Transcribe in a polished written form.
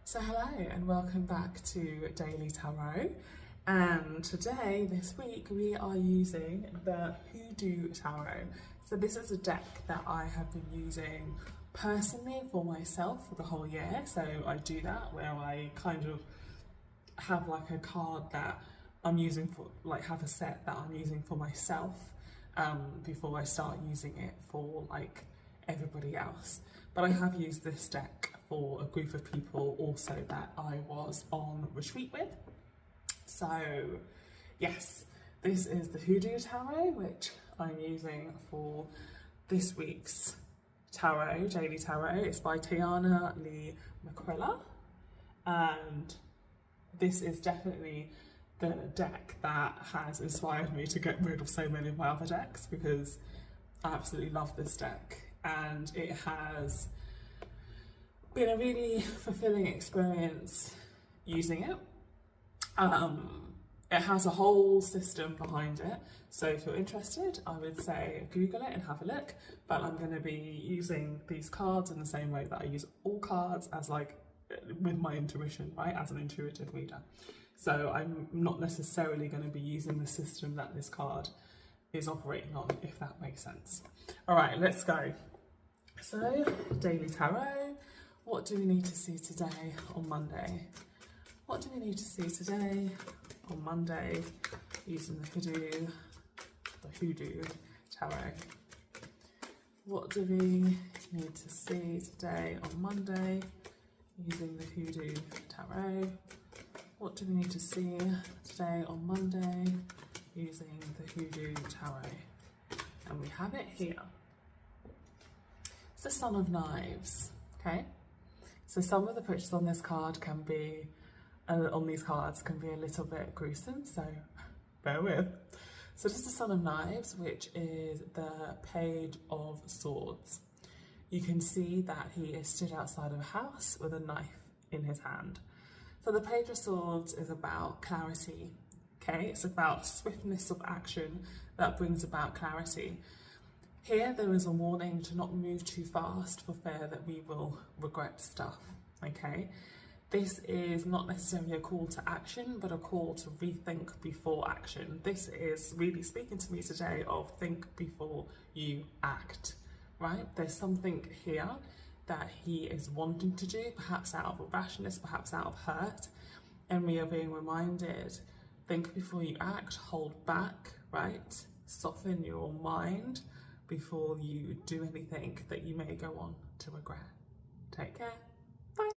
So hello and welcome back to Daily Tarot, and today, this week, we are using the Hoodoo Tarot. So this is a deck that I have been using personally for myself for the whole year. So I do that where I kind of have like a card that I'm using for, like have a set that I'm using for myself before I start using it for like everybody else. But I have used this deck for a group of people also that I was on retreat with. So yes, this is the Hoodoo Tarot, which I'm using for this week's tarot, Daily Tarot. It's by Tiana Lee McQuillan, and this is definitely the deck that has inspired me to get rid of so many of my other decks, because I absolutely love this deck and it has been a really fulfilling experience using it. It has a whole system behind it, so if you're interested, I would say Google it and have a look. But I'm going to be using these cards in the same way that I use all cards, as like with my intuition, right, as an intuitive reader. So I'm not necessarily going to be using the system that this card is operating on, if that makes sense. All right, let's go. So, Daily Tarot, what do we need to see today on Monday? What do we need to see today on Monday using the Hoodoo Tarot? What do we need to see today on Monday using the Hoodoo Tarot? What do we need to see today on Monday using the Hoodoo Tarot? And we have it here. It's the Son of Knives, okay? So some of the pictures on this card can be, on these cards can be a little bit gruesome, so bear with. So this is the Son of Knives, which is the Page of Swords. You can see that he is stood outside of a house with a knife in his hand. So the Page of Swords is about clarity, okay? It's about swiftness of action that brings about clarity. Here there is a warning to not move too fast for fear that we will regret stuff, okay? This is not necessarily a call to action, but a call to rethink before action. This is really speaking to me today of think before you act, right? There's something here that he is wanting to do, perhaps out of rashness, perhaps out of hurt, and we are being reminded, think before you act, hold back, right? Soften your mind before you do anything that you may go on to regret. Take care.